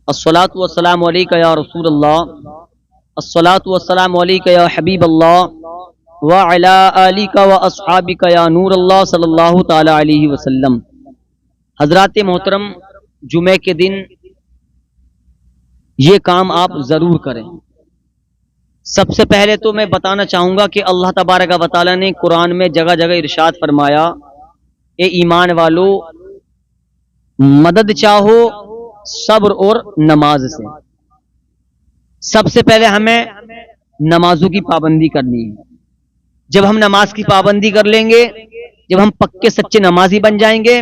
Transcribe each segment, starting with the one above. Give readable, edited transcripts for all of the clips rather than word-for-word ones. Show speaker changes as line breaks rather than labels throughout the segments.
अस्सलातु वस्सलामु अलैका या रसूल अल्लाह, अस्सलातु वस्सलामु अलैका या हबीब अल्लाह व अला आलिका व अस्हाबिका या नूर अल्लाह सल्लल्लाहु ताला अलैहि वसल्लम। हजरात मोहतरम, जुमे के दिन ये काम आप जरूर करें। सबसे पहले तो मैं बताना चाहूंगा कि अल्लाह तबारक व तआला ने कुरान में जगह जगह इरशाद फरमाया, ए ईमान वालों, मदद चाहो सब्र और नमाज से। सबसे पहले हमें नमाजों की पाबंदी करनी है। जब हम नमाज की पाबंदी कर लेंगे, जब हम पक्के सच्चे नमाजी बन जाएंगे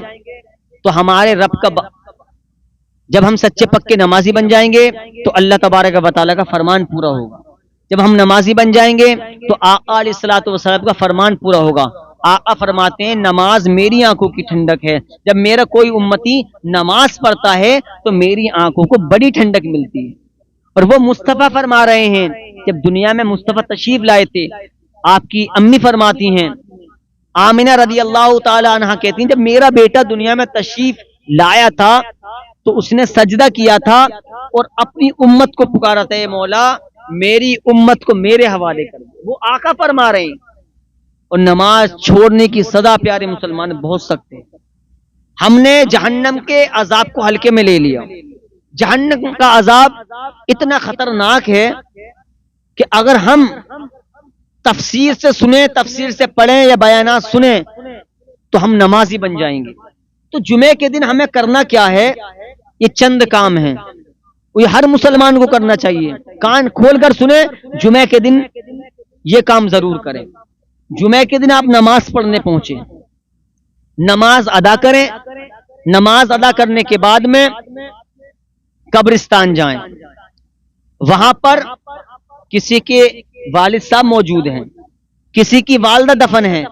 तो हमारे रब का जब हम सच्चे पक्के नमाजी बन जाएंगे तो अल्लाह तबारक व तआला का फरमान पूरा होगा। जब हम नमाजी बन जाएंगे तो आका अलैहिस्सलातु वस्सलाम का फरमान पूरा होगा। आका फरमाते हैं, नमाज मेरी आंखों की ठंडक है। जब मेरा कोई उम्मती नमाज पढ़ता है तो मेरी आंखों को बड़ी ठंडक मिलती है। और वो मुस्तफा फरमा रहे हैं, जब दुनिया में मुस्तफा तशरीफ लाए थे, आपकी अम्मी फरमाती हैं, आमिना रज़ी अल्लाह ताला अन्हा कहती हैं, जब मेरा बेटा दुनिया में तशरीफ लाया था तो उसने सजदा किया था और अपनी उम्मत को पुकारा था, ए मौला मेरी उम्मत को मेरे हवाले कर। वो आका फरमा रहे हैं। और नमाज छोड़ने की सजा प्यारे मुसलमान बहुत सख्त है। हमने जहन्नम के अजाब को हल्के में ले लिया। जहन्नम का अजाब इतना खतरनाक है कि अगर हम तफसीर से सुने, तफसीर से पढ़ें या बयानात सुने तो हम नमाजी बन जाएंगे। तो जुमे के दिन हमें करना क्या है? ये चंद काम हैं, ये हर मुसलमान को करना चाहिए। कान खोलकर सुने, जुमे के दिन ये काम जरूर करें। जुमे के दिन आप नमाज पढ़ने पहुंचे, नमाज अदा करें। नमाज अदा करने के बाद में कब्रिस्तान जाएं। वहां पर किसी के वालिद साहब मौजूद हैं, किसी की वालदा दफन है,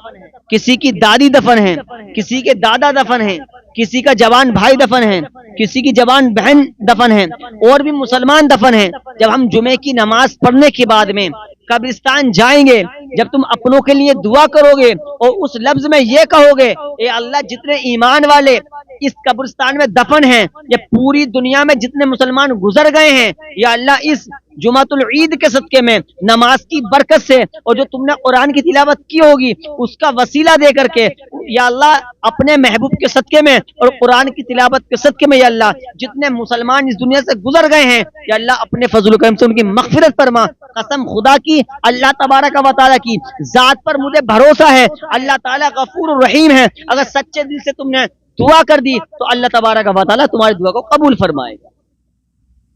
किसी की दादी दफन है, किसी के दादा दफन है, किसी का जवान भाई दफन है, किसी की जवान बहन दफन है, और भी मुसलमान दफन है। जब हम जुमे की नमाज पढ़ने के बाद में कब्रिस्तान जाएंगे, जब तुम अपनों के लिए दुआ करोगे और उस लफ्ज में ये कहोगे, ए अल्लाह जितने ईमान वाले इस कब्रिस्तान में दफन हैं, या पूरी दुनिया में जितने मुसलमान गुजर गए हैं, या अल्लाह इस जुमातुल ईद के सदके में नमाज की बरकत से और जो तुमने कुरान की तिलावत की होगी उसका वसीला दे करके, या अल्लाह अपने महबूब के सदके में और कुरान की तिलावत के सदके में, या अल्लाह जितने मुसलमान इस दुनिया से गुजर गए हैं, या अल्लाह अपने फजल करम से उनकी मगफिरत फरमा। कसम खुदा की, अल्लाह तबारक व तआला की जात पर मुझे भरोसा है, अल्लाह ताला गफूर रहीम है। अगर सच्चे दिल से तुमने दुआ कर दी तो अल्लाह तबारक व तआला तुम्हारी दुआ को कबूल फरमाएगा।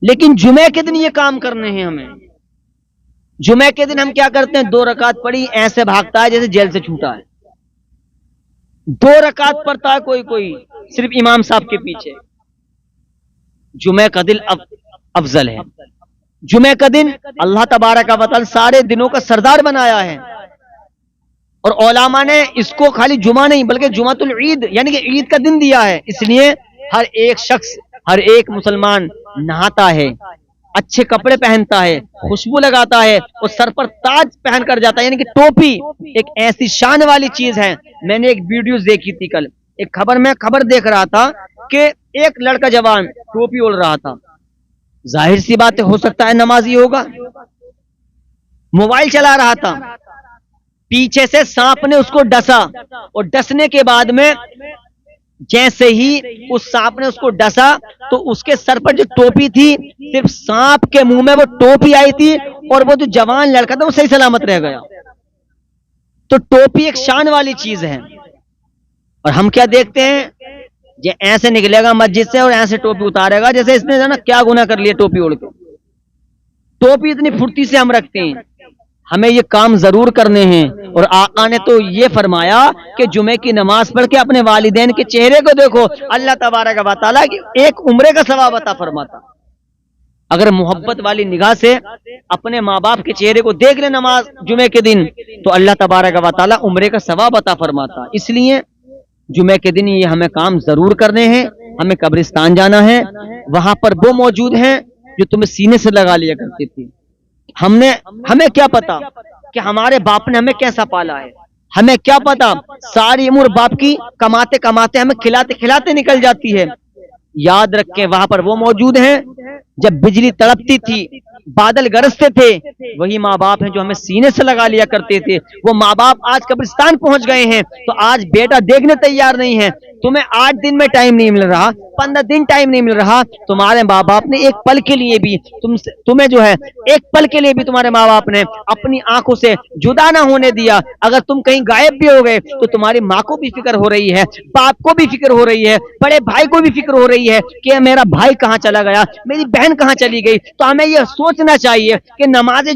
लेकिन जुमे के दिन ये काम करने हैं हमें। जुमे के दिन हम क्या करते हैं? 2 रकात पढ़ी, ऐसे भागता है जैसे जेल से छूटा है। 2 रकात पढ़ता है कोई कोई सिर्फ इमाम साहब के पीछे। जुमे का दिन अफजल है। जुमे का दिन अल्लाह तबारक व तआला सारे दिनों का सरदार बनाया है। और उलमा ने इसको खाली जुमा नहीं बल्कि जुमातुल ईद यानी कि ईद का दिन दिया है। इसलिए हर एक शख्स, हर एक मुसलमान नहाता है, अच्छे कपड़े पहनता है, खुशबू लगाता है और सर पर ताज पहन कर जाता है, यानी कि टोपी एक ऐसी शान वाली चीज है। मैंने एक वीडियो देखी थी कल, एक खबर देख रहा था कि एक लड़का जवान टोपी ओढ़ रहा था। जाहिर सी बात है, हो सकता है नमाजी होगा। मोबाइल चला रहा था, पीछे से सांप ने उसको डसा और डसने के बाद में जैसे ही उस सांप ने उसको डसा तो उसके सर पर जो टोपी थी, सिर्फ सांप के मुंह में वो टोपी आई थी और वो जो जवान लड़का था वो सही सलामत रह गया। तो टोपी एक शान वाली चीज है। और हम क्या देखते हैं, ये ऐसे निकलेगा मस्जिद से और ऐसे टोपी उतारेगा जैसे इसने ना क्या गुनाह कर लिया टोपी ओढ़ के। टोपी इतनी फुर्ती से हम रखते हैं। हमें ये काम जरूर करने हैं। और आका ने तो ये फरमाया कि जुमे की नमाज पढ़ के अपने वालिदैन के चेहरे को देखो, अल्लाह तबारक व तआला की एक उम्रे का सवाब अता फरमाता। अगर मोहब्बत वाली निगाह से अपने माँ बाप के चेहरे को देख ले नमाज जुमे के दिन तो अल्लाह तबारक व तआला उम्रे का सवाब अता फरमाता। इसलिए जुमे के दिन ये हमें काम जरूर करने हैं। हमें कब्रिस्तान जाना है, वहां पर वो मौजूद हैं जो तुम्हें सीने से लगा लिया करती थी। हमें क्या पता कि हमारे बाप ने हमें कैसा पाला है। हमें क्या पता सारी उम्र बाप की कमाते कमाते हमें खिलाते खिलाते निकल जाती है। याद रखें वहां पर वो मौजूद हैं जब बिजली तड़पती थी, बादल गरजते थे, वही माँ बाप हैं जो हमें सीने से लगा लिया करते थे। वो माँ बाप आज कब्रिस्तान पहुंच गए हैं, तो आज बेटा देखने तैयार नहीं है। तुम्हें 8 दिन में टाइम नहीं मिल रहा, 15 दिन टाइम नहीं मिल रहा, तुम्हारे माँ बाप ने एक पल के लिए भी तुम्हें जो है एक पल के लिए भी तुम्हारे माँ बाप ने अपनी आंखों से जुदा ना होने दिया। अगर तुम कहीं गायब भी हो गए तो तुम्हारी माँ को भी फिक्र हो रही है, बाप को भी फिक्र हो रही है, बड़े भाई को भी फिक्र हो रही है कि मेरा भाई कहाँ चला गया, मेरी बहन कहाँ चली गई। तो हमें यह सोचना चाहिए कि नमाज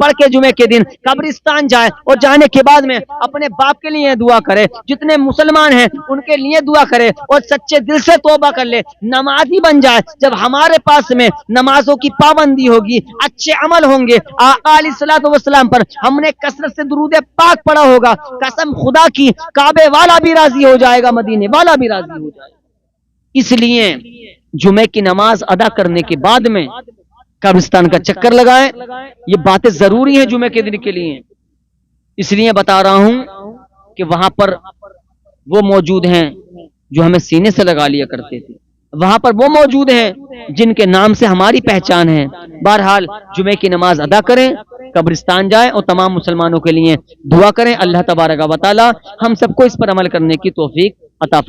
पढ़ के जुमे के दिन कब्रिस्तान जाए और जाने के बाद में अपने बाप के लिए दुआ करे, जितने मुसलमान हैं उनके लिए दुआ करे और सच्चे दिल से तौबा कर ले, नमाजी बन जाए। जब हमारे पास में नमाजों की पाबंदी होगी, अच्छे अमल होंगे, आका अलैहिस्सलातु वस्सलाम पर हमने कसरत से दुरूद पाक पढ़ा होगा, कसम खुदा की काबे वाला भी राजी हो जाएगा, मदीने वाला भी राजी हो जाएगा। इसलिए जुमे की नमाज अदा करने के बाद में कब्रिस्तान का चक्कर लगाएं, ये बातें जरूरी हैं जुमे के दिन के लिए। इसलिए बता रहा हूं कि वहां पर वो मौजूद हैं जो हमें सीने से लगा लिया करते थे, वहां पर वो मौजूद हैं जिनके नाम से हमारी पहचान है। बहरहाल जुमे की नमाज अदा करें, कब्रिस्तान जाएं और तमाम मुसलमानों के लिए दुआ करें। अल्लाह तबारक व तआला हम सबको इस पर अमल करने की तौफीक अता फरमाए।